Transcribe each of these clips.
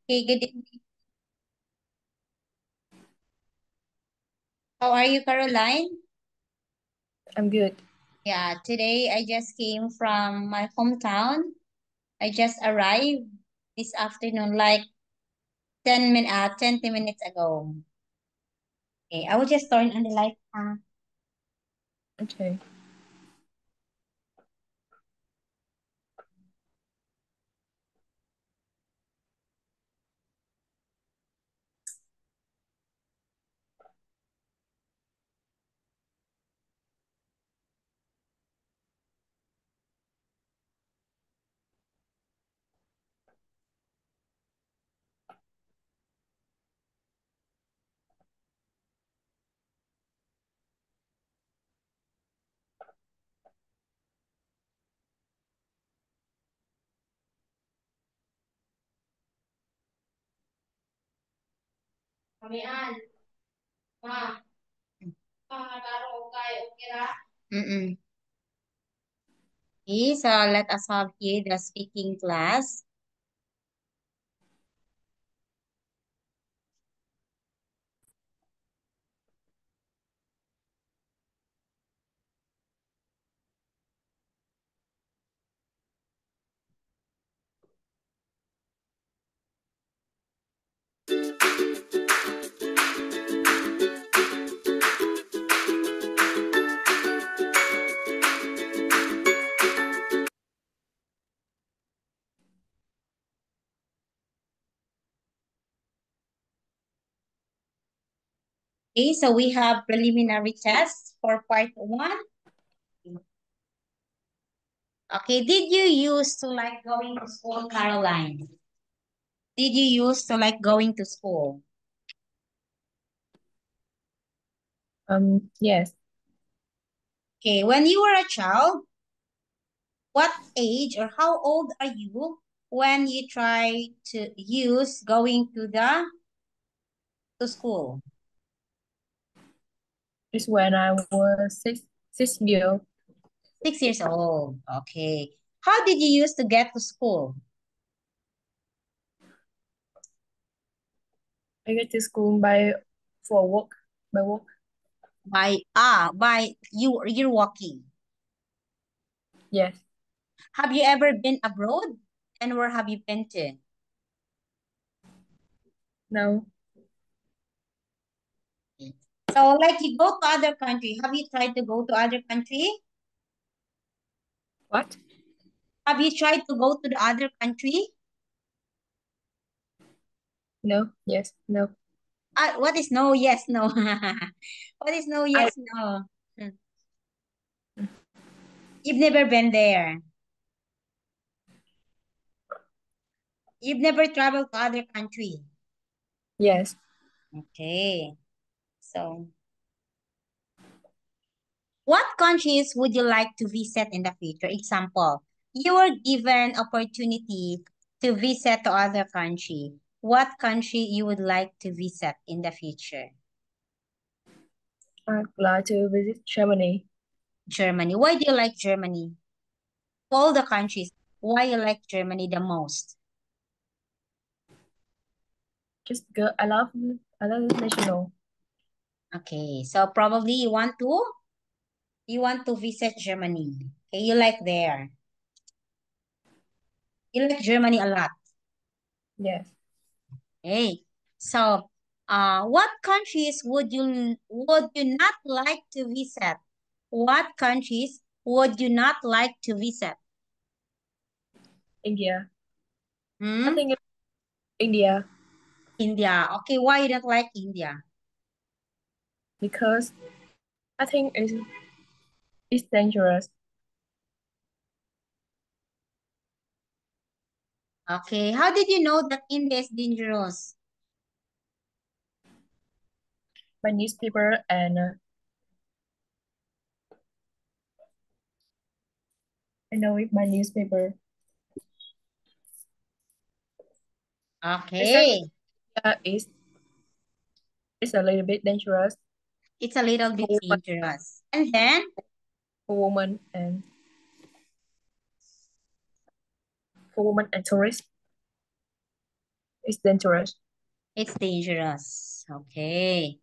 Okay, good evening. How are you, Caroline? I'm good. Yeah, today I just came from my hometown. I just arrived this afternoon, like 20 minutes ago. Okay, I will just turn on the light. Okay. Kamian, ma, laro kayo, okay ra? Mm-mm. Okay, so let us have here the speaking class. Okay, so we have preliminary tests for part one. Okay, did you used to like going to school, Caroline? Did you used to like going to school? Yes. Okay, when you were a child, what age or how old are you when you try to use going to school? It's when I was six years old. 6 years old. Okay. How did you used to get to school? I get to school by for work. By work. By you're walking. Yes. Have you ever been abroad? And where have you been to? No. So like you go to other country. Have you tried to go to other country? What? Have you tried to go to the other country? No. Yes. No. What is no, yes, no? What is no, I yes, no? Hmm. You've never been there. You've never traveled to other country. yes. Okay. So, what countries would you like to visit in the future? Example, you were given opportunity to visit to other country. What country you would like to visit in the future? I'd like to visit Germany. Germany. Why do you like Germany? All the countries, why you like Germany the most? Just go. I love national. Okay, so probably you want to visit Germany. Okay, you like there. You like Germany a lot. Yes. Okay. So, what countries would you not like to visit? What countries would you not like to visit? India. I Hmm? think it's India India. Okay, why you don't like India? because I think it's dangerous. Okay, how did you know that India is dangerous? By newspaper and I know it by newspaper. I said Okay, it's a little bit dangerous it's a little bit for women, dangerous. And then, and for women and tourists. It's dangerous. It's dangerous. Okay.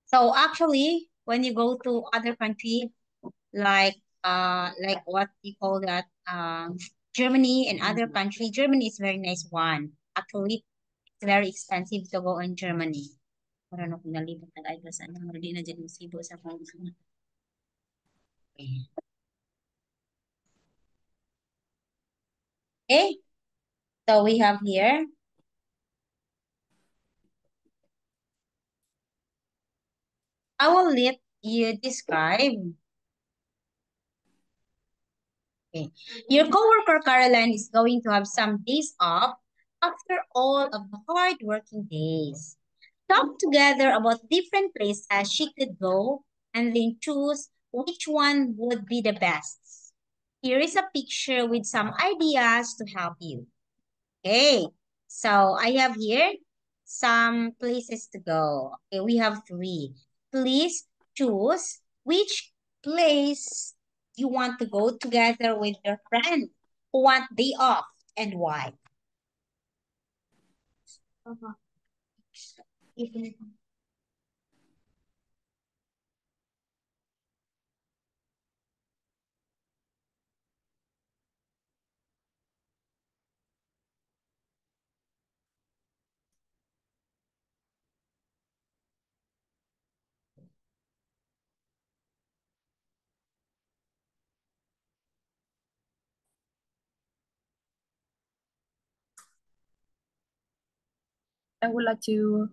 So actually, when you go to other country, like what you call that, Germany and other country, Germany is very nice one. Actually, it's very expensive to go in Germany. Para no kung nalibot na ay basta ano, hindi na dyan musibo sa kung okay. So we have here, I will let you describe. Okay. Your coworker Caroline is going to have some days off after all of the hard working days. Talk together about different places she could go and then choose which one would be the best. Here is a picture with some ideas to help you. Okay, so I have here some places to go. Okay, we have three. Please choose which place you want to go together with your friend who want day off and why. I would like to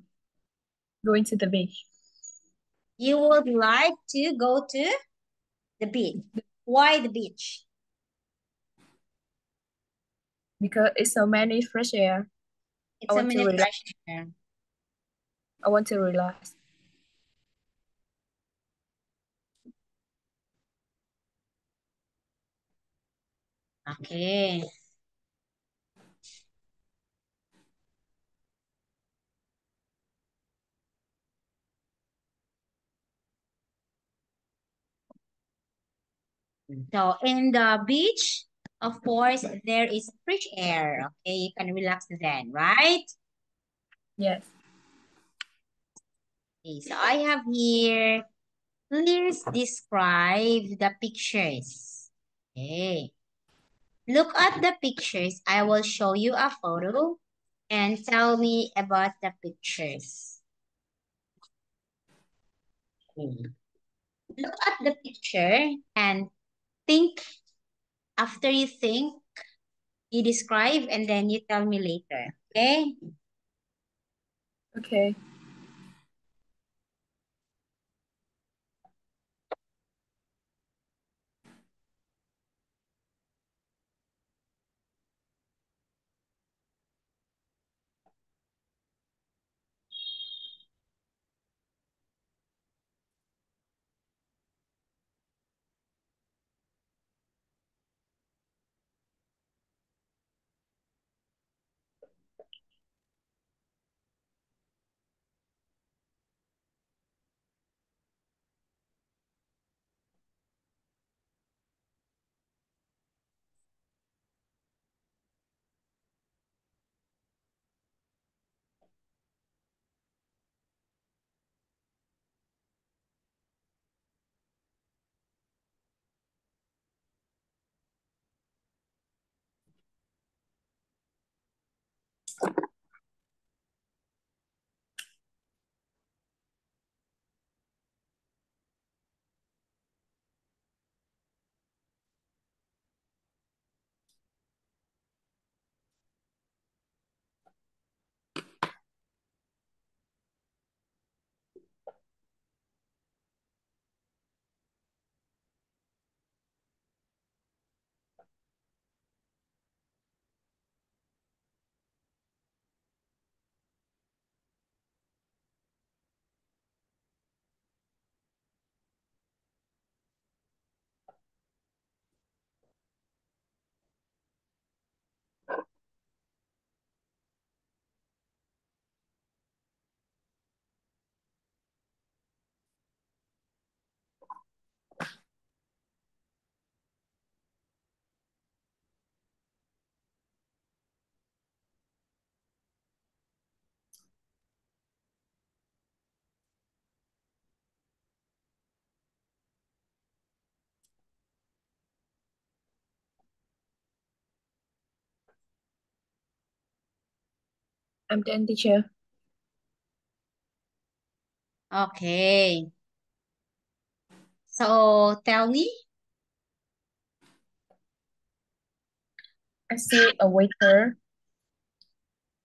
go into the beach You would like to go to the beach. Why the beach? because it's so many fresh air. I It's a want to minute relax. fresh air. I want to relax. Okay. So in the beach, of course, there is fresh air. Okay, you can relax then, right? Yes. Okay, so I have here, please describe the pictures. Okay, look at the pictures. I will show you a photo and tell me about the pictures. Okay. Look at the picture and think. After you think, you describe and then you tell me later. Okay? Okay. I'm the teacher. Okay. So tell me. I see a waiter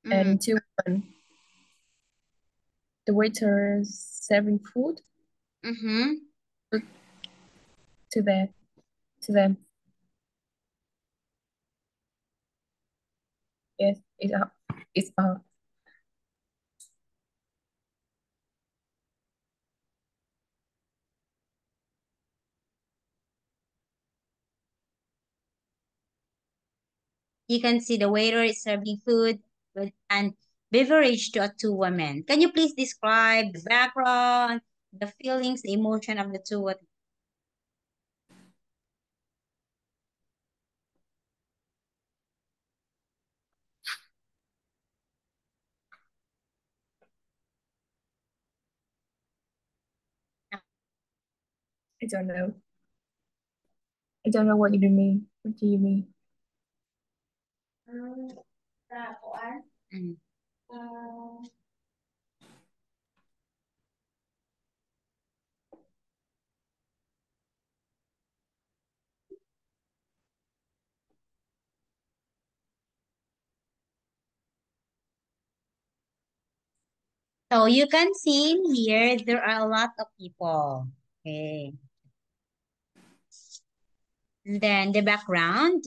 Mm, and two women. The waiter serving food mm-hmm. to them. To them. Yes, it's up. It's up. You can see the waiter is serving food and beverage to two women. Can you please describe the background, the feelings, the emotion of the two? I don't know. I don't know what you mean. What do you mean? Mm. So you can see in here, there are a lot of people. Okay. And then the background.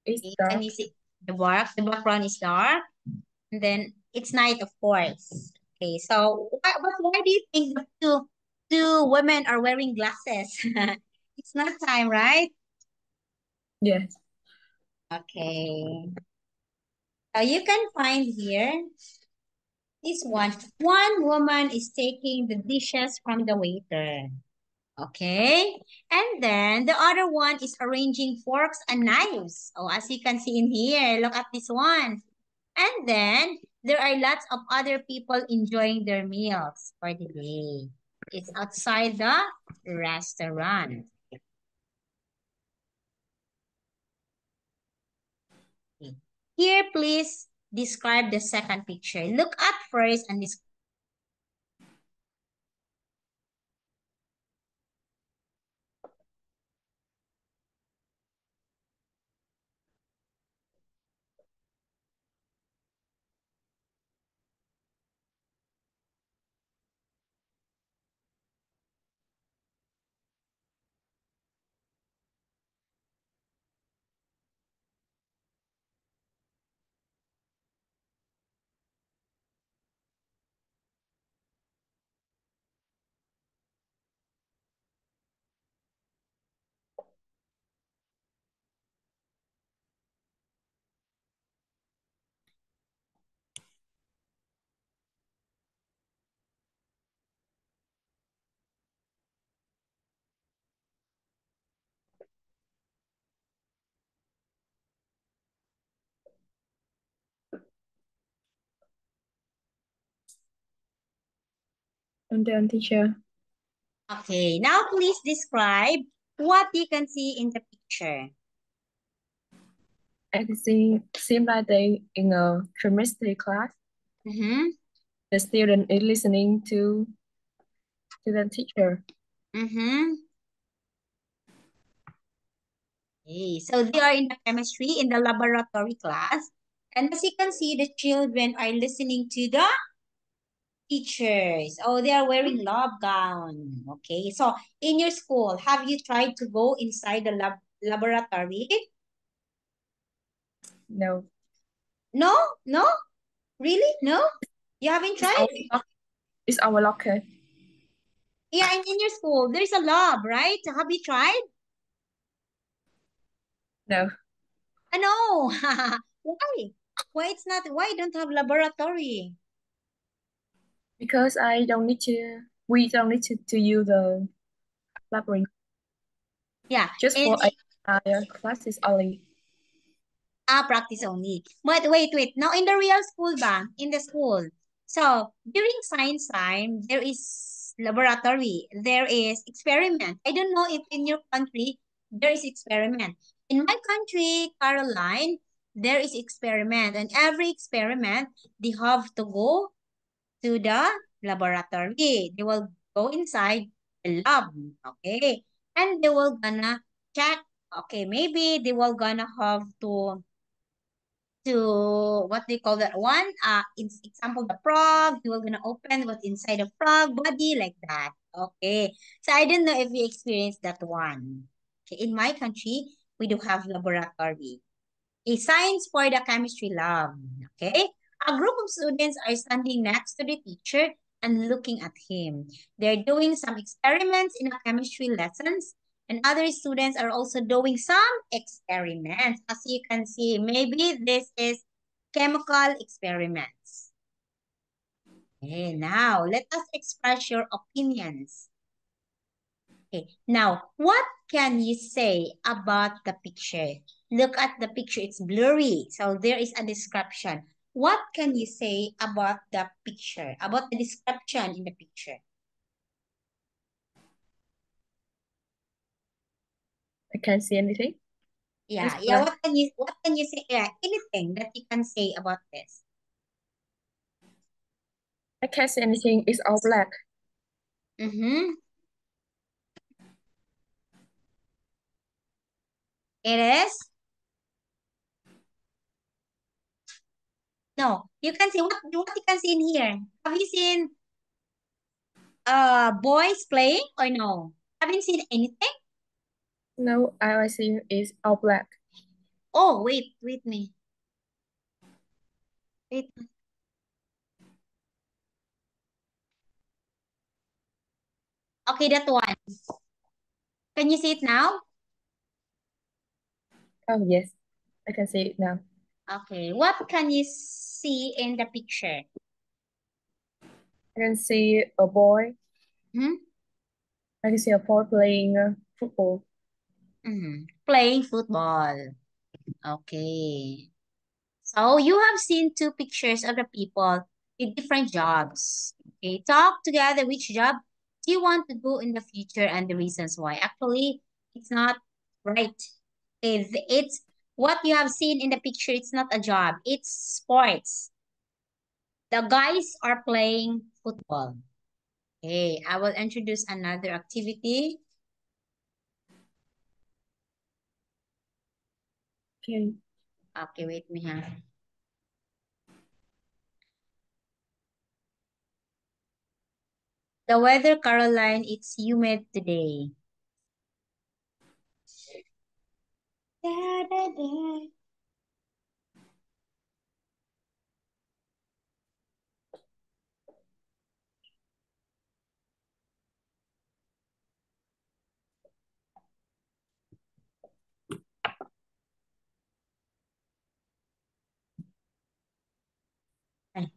It's Okay. Can dark. you see the background is dark. And then it's night, of course. Okay. So why do you think the two women are wearing glasses? It's not time, right? Yes. Okay. So you can find here this one. One woman is taking the dishes from the waiter. Okay. And then the other one is arranging forks and knives. Oh, as you can see in here, look at this one. And then there are lots of other people enjoying their meals for the day. It's outside the restaurant. Okay. Here, please describe the second picture. Look at first and describe. I'm the teacher. Okay, now please describe what you can see in the picture. I can see seem like they in a chemistry class. Mm-hmm. The student is listening to the teacher. Mm-hmm. Okay, so they are in the chemistry in the laboratory class. And as you can see, the children are listening to the teachers. Oh, they are wearing lab gown. Okay, so in your school, have you tried to go inside the laboratory? No, No, no, really, no. You haven't it's tried? it's our locker. Yeah, and in your school, there's a lab, right? Have you tried? No, No. Why? Why it's not? Why don't have laboratory? because I don't need to. We don't need to use the library Yeah, just in for a classes only. practice only. But wait. Now in the real school ba? In the school. So during science time, there is laboratory. There is experiment. I don't know if in your country there is experiment. In my country, Caroline, there is experiment, and every experiment, they have to go to the laboratory. They will go inside the lab, okay? And they will gonna check, okay, maybe they will gonna have to what they call that one? In example, the frog, you will gonna open what's inside the frog body like that. Okay. So I don't know if you experienced that one. Okay. In my country, we do have laboratory. A science for the chemistry lab. Okay. A group of students are standing next to the teacher and looking at him. They're doing some experiments in a chemistry lessons, and other students are also doing some experiments. As you can see, maybe this is chemical experiments. Okay, now let us express your opinions. Okay, now what can you say about the picture? Look at the picture, it's blurry. So there is a description. What can you say about the picture, about the description in the picture? I can't see anything. Yeah, It's yeah. black. What can you say? Yeah, anything that you can say about this? I can't see anything. It's all black. Mm-hmm. It is? No. You can see what you can see in here. Have you seen boys playing or no? Haven't seen anything? No, all I see is all black. Oh, wait me. Wait. Okay, that one. Can you see it now? Oh, yes. I can see it now. Okay. What can you see in the picture? I can see a boy. Hmm? I can see a boy playing football. Playing football. Okay. So you have seen two pictures of the people with different jobs. Okay. Talk together which job do you want to do in the future and the reasons why. Actually, it's not right. It's what you have seen in the picture. It's not a job. It's sports. The guys are playing football. Okay, I will introduce another activity. Okay. Okay, wait me ha. The weather, Caroline, it's humid today. Da, da, da. Ay.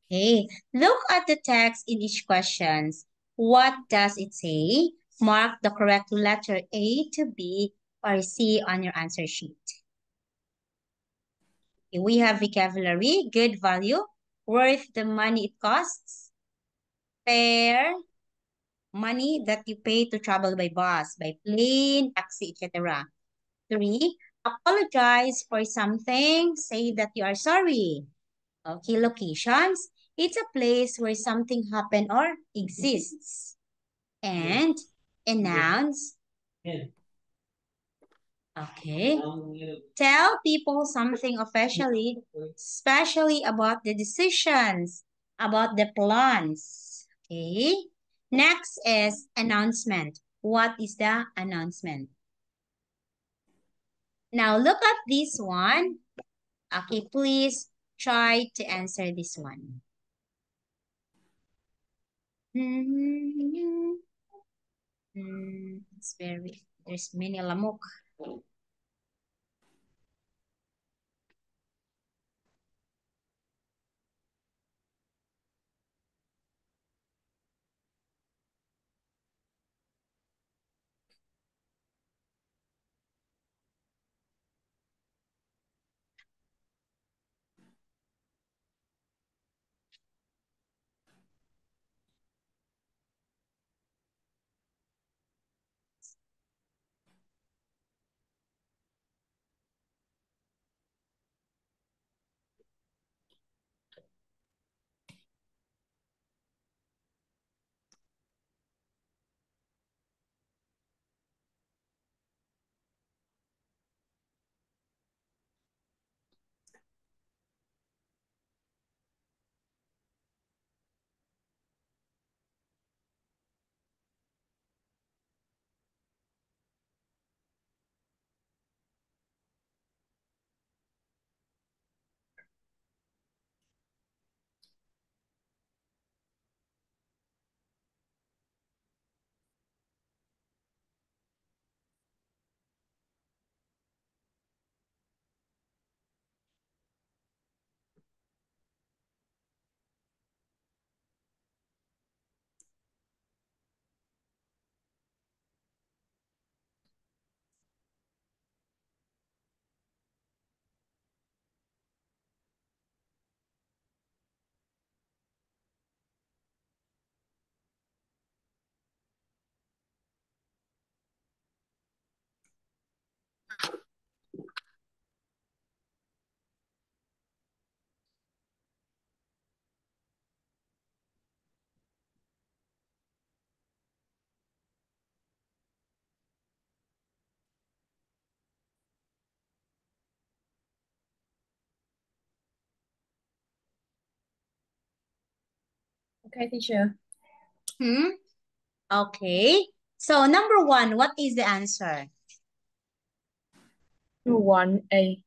Okay, look at the text in each questions. What does it say? Mark the correct letter A to B or C on your answer sheet. Okay, we have vocabulary, good value, worth the money it costs, fair, money that you pay to travel by bus, by plane, taxi, etc. 3, apologize for something, say that you are sorry. Okay, locations, it's a place where something happened or exists. And a nouns, Okay. Tell people something officially, especially about the decisions, about the plans. Okay. Next is announcement. What is the announcement? Now look at this one. Okay, please try to answer this one. It's very, there's many lamok. Okay, teacher. Hmm? Okay. So number one, what is the answer? Number one, A.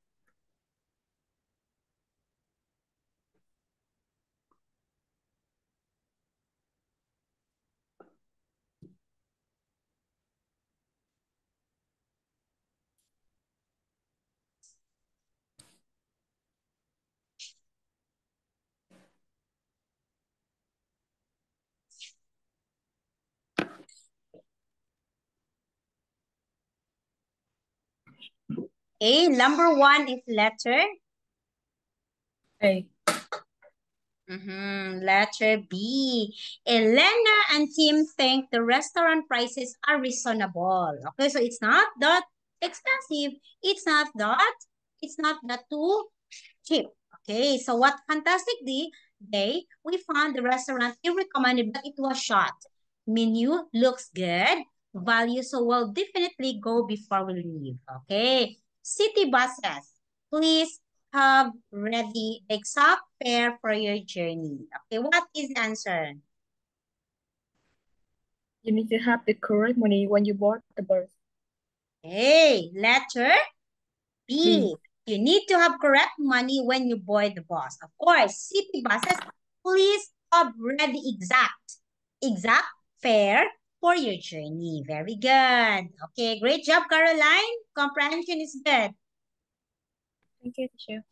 A, number one is letter. A. Letter B. Elena and Tim think the restaurant prices are reasonable. Okay, so it's not that expensive. It's not that too cheap. Okay, so what fantastic day we found the restaurant we recommended, but it was short. Menu looks good. Value, so we'll definitely go before we leave. Okay, city buses. Please have ready the exact fare for your journey. Okay, what is the answer? You need to have the correct money when you board the bus. Hey, letter B. B. You need to have correct money when you board the bus. Of course, city buses, please have ready exact fare for your journey. Very good. Okay, great job, Caroline. Comprehension is good. Thank you, teacher.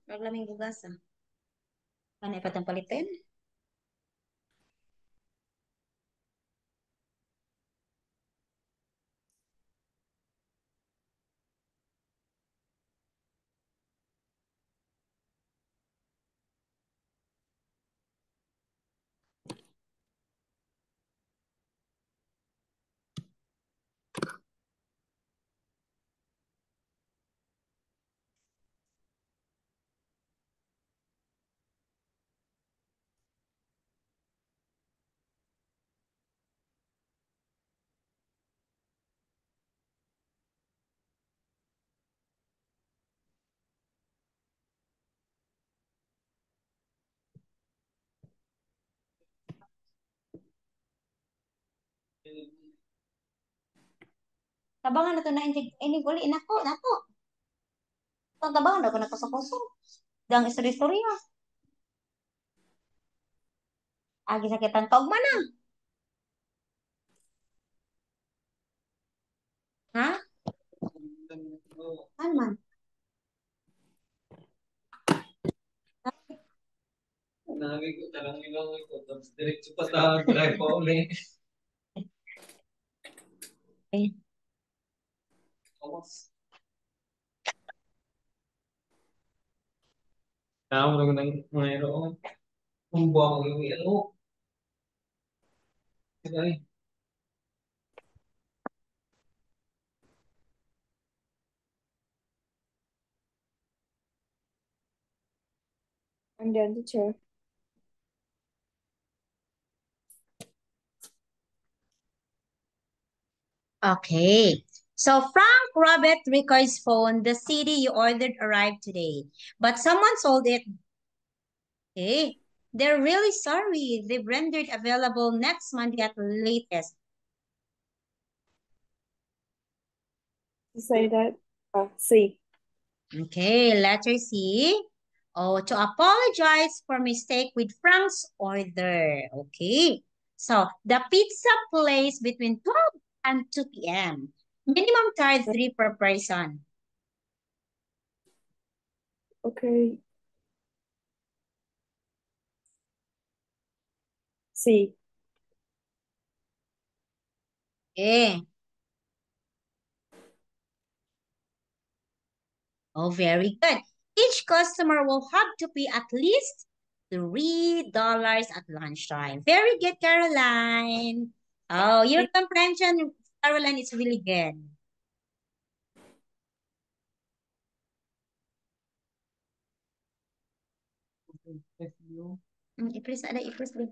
Maglaming bugas ah. Ano ipatang palitin? Tabangan na to na inig uli. Nako. Tabangan na ko na kuso-kuso. Dang istorya-istorya. Agi sakitan tog man ah. Ha? Ano man? Nakikita lang nilang ito. Tapos diretso pa sa drive pa uli. Eh, Tama na ko ng mayroon. Kung buwang yung ano. Okay. I'm done, teacher. Okay. So Frank Robert Rickard's phone, the CD you ordered arrived today, but someone sold it. Okay. They're really sorry. They've rendered available next Monday at the latest. To say that, C. Okay, letter C. Oh, to apologize for mistake with Frank's order. Okay. So, the pizza place between 12 and 2 p.m. Minimum charge 3 per person. Okay. C. Okay. Oh, very good. Each customer will have to pay at least $3 at lunchtime. Very good, Caroline. Oh, your comprehension, Caroline, is really good. I-press ada, i-press din.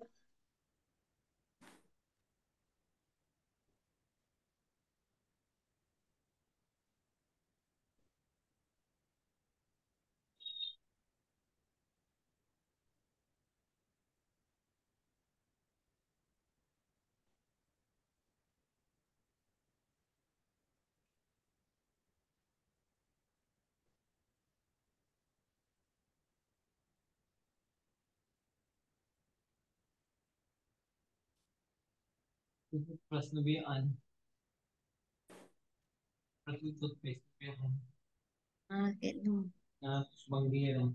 Plus na biyaan. Plus yung toothpaste na biyaan. Ah, ganun. Tapos banggira.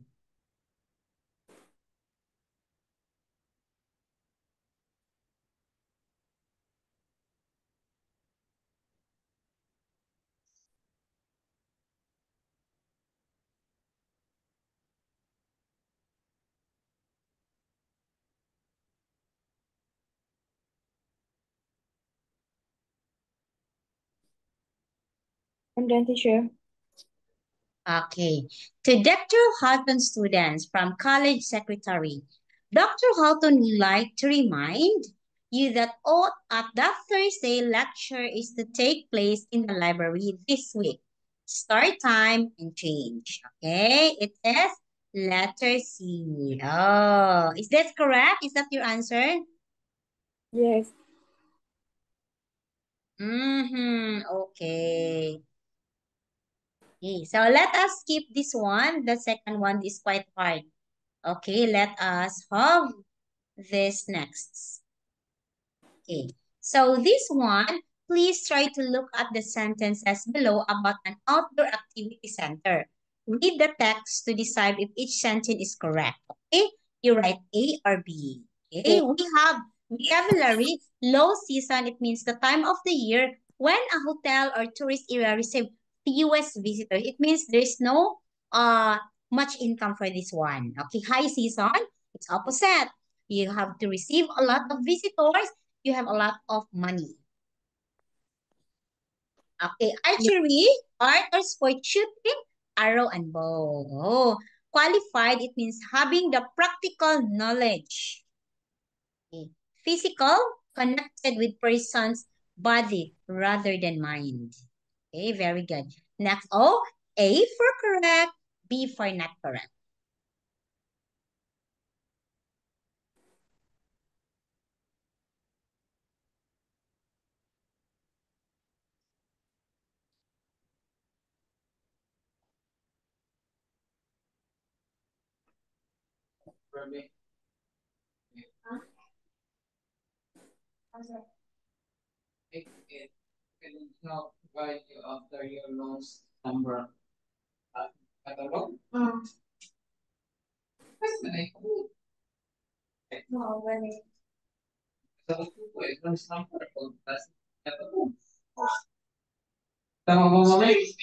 I'm done, teacher. Okay. To Dr. Halton students from College Secretary, Dr. Halton would like to remind you that all at that Thursday lecture is to take place in the library this week. Start time and change. Okay, it says letter C. Oh, is that correct? Is that your answer? Yes. Okay. Okay, so let us skip this one. The second one is quite hard. Okay, let us have this next. Okay, so this one, please try to look at the sentences below about an outdoor activity center. read the text to decide if each sentence is correct. Okay? You write A or B. Okay? We have vocabulary, low season. It means the time of the year when a hotel or tourist area receive fewest visitors. It means there's no much income for this one. Okay? High season, it's opposite. You have to receive a lot of visitors. You have a lot of money. Okay, archery, art or sport shooting, arrow and bow. Oh, qualified, it means having the practical knowledge. Okay. Physical, connected with person's body rather than mind. Okay, very good. Next, oh, A for correct, B for not correct. For me, it can help provide you after your loans number. Catalog? Kasi sa gusto ko, loans number. Tapos, catalog. Tama mo, mami?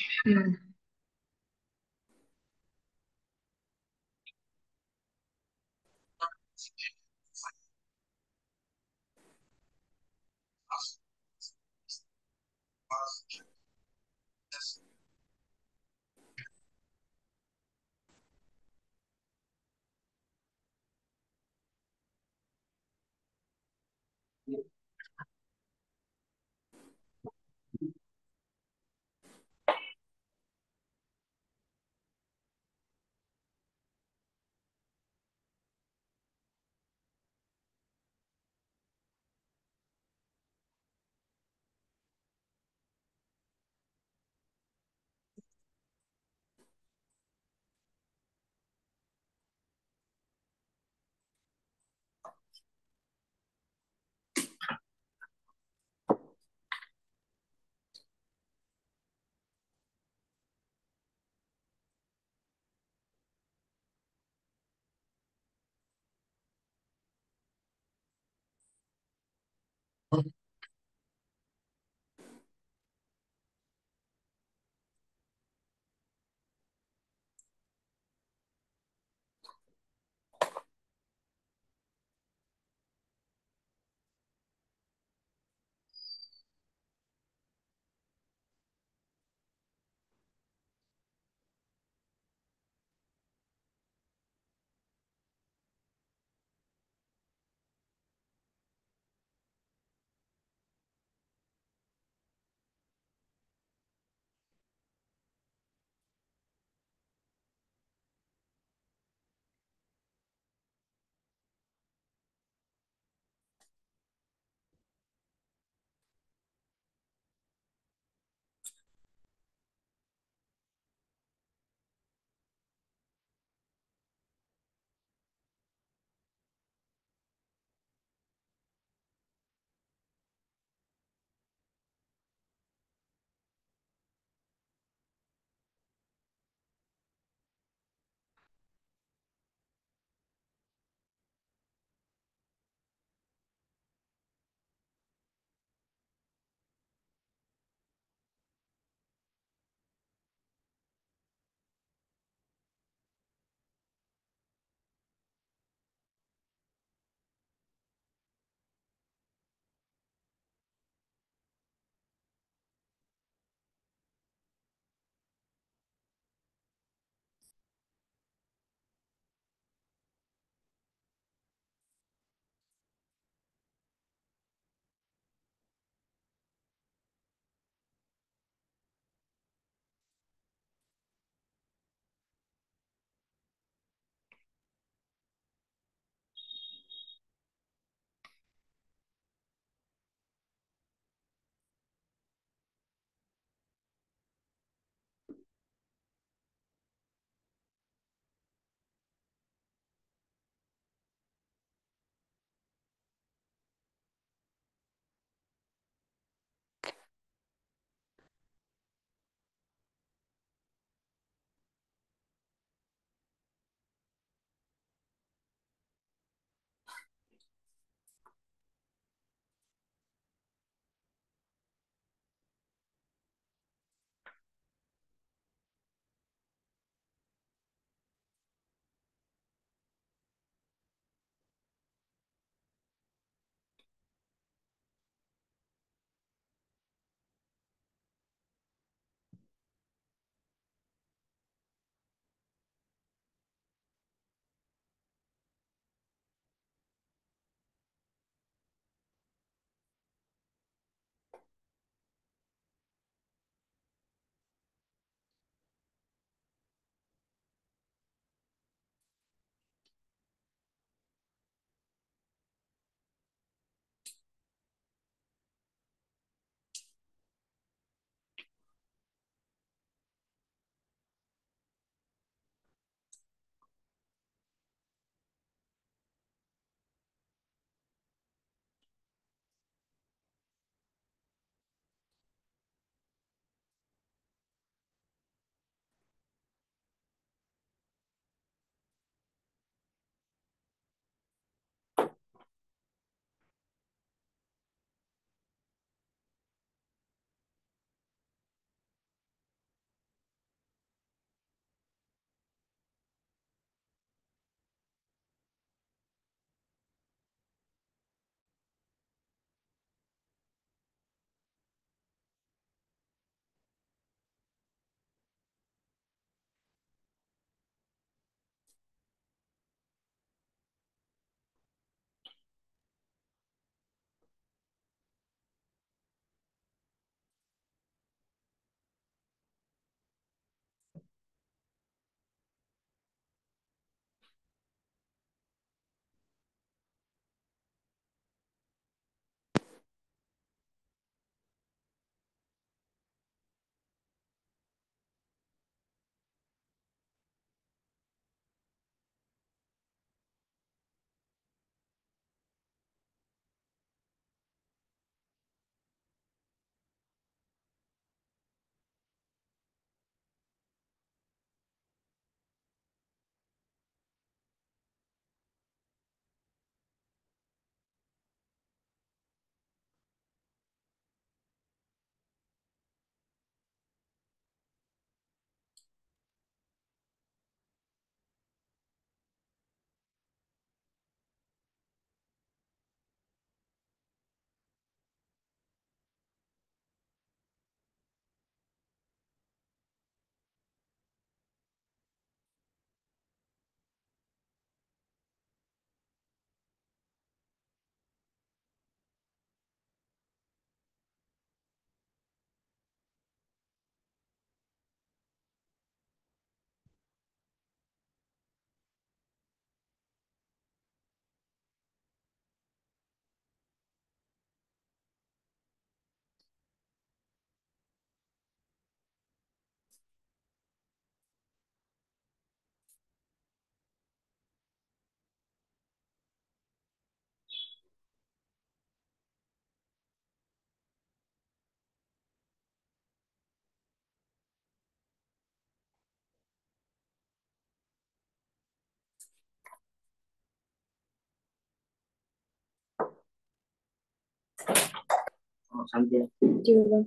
học xong chưa? Chưa luôn.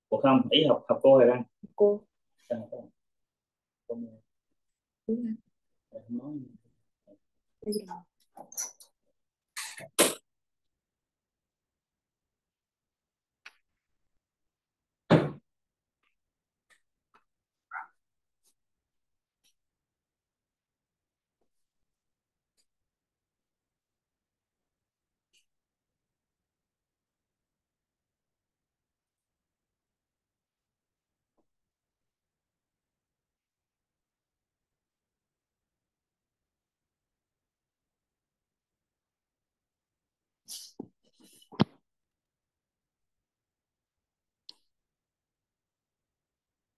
Ủa không, ý học học cô rồi đang. Cô. Sao học cô? Không Đúng rồi. không nói. Bây giờ.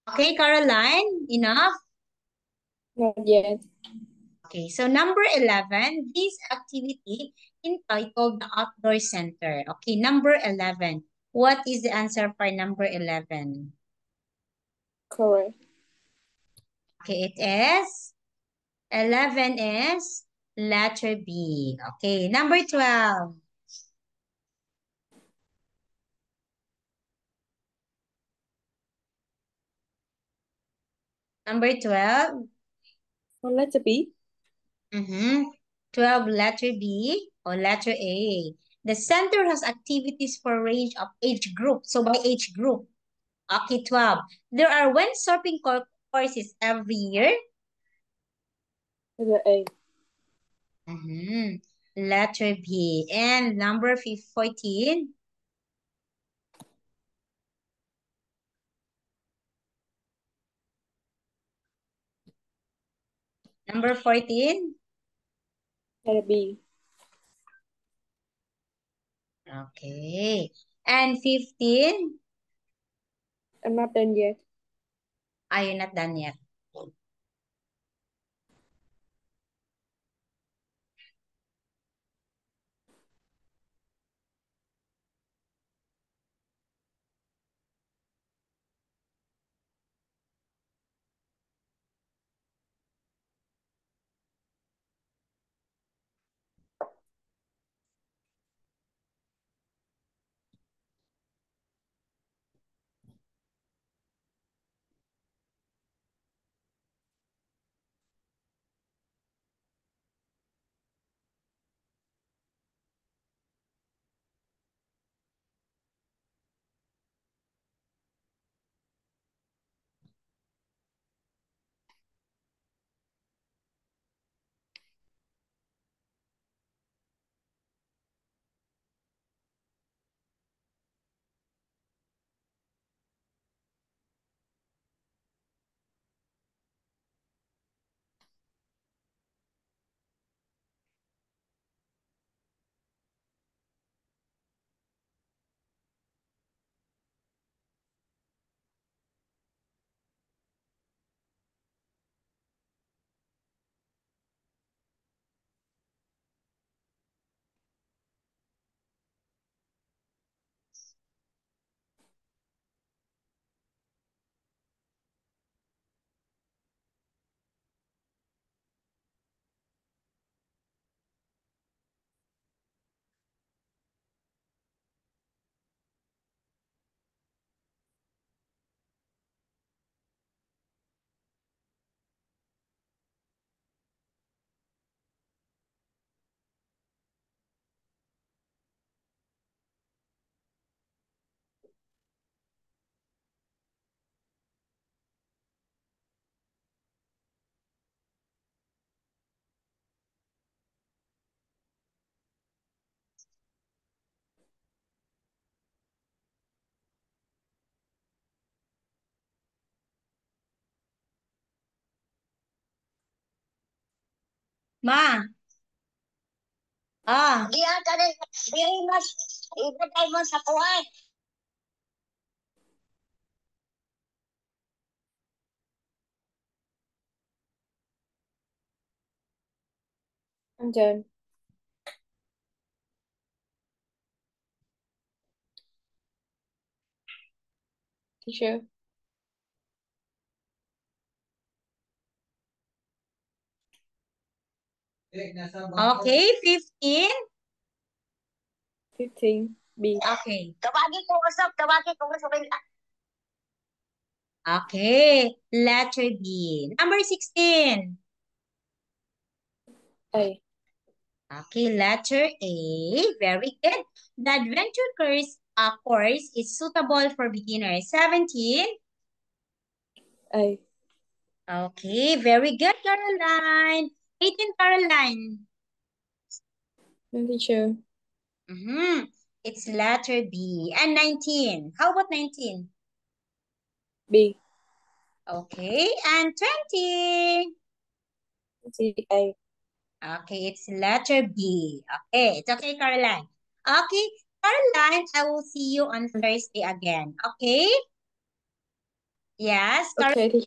Okay, Caroline, enough? Not yet. Okay, so number 11, this activity entitled the Outdoor Center. Okay, number 11. What is the answer for number 11? Correct. Okay, it is 11 is letter B. Okay, number 12. Number 12. So letter B. 12, letter B or letter A. The center has activities for a range of age group. So by age group. Okay, 12. There are windsurfing courses every year. Letter A. Letter B. And number 14. Number 14. Letter B. Okay. And 15. I'm not done yet. Are you not done yet? Ma. Diyan ka rin. Diri mas. Ibigay mo sa kuwan. I'm done. Teacher. Okay, 15. 15. B. Okay. Tawagin ko usap. Okay. Letter B. Number 16. A. Okay, letter A. Very good. The adventure course is suitable for beginners. 17. A. Okay, very good, Caroline. 18, Caroline. No, teacher. It's letter B. And 19. How about 19? B. Okay, and 20. C. A. Okay, it's letter B. Okay, it's okay, Caroline. Okay, Caroline, I will see you on Thursday again. Okay? Yes, Caroline. Okay, teacher.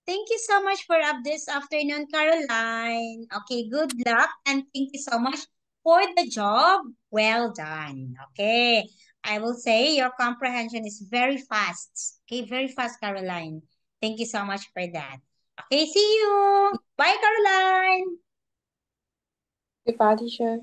Thank you so much for up this afternoon, Caroline. Okay, good luck and thank you so much for the job. Well done. Okay, I will say your comprehension is very fast. Okay, very fast, Caroline. Thank you so much for that. Okay, see you. Bye, Caroline. Goodbye, teacher.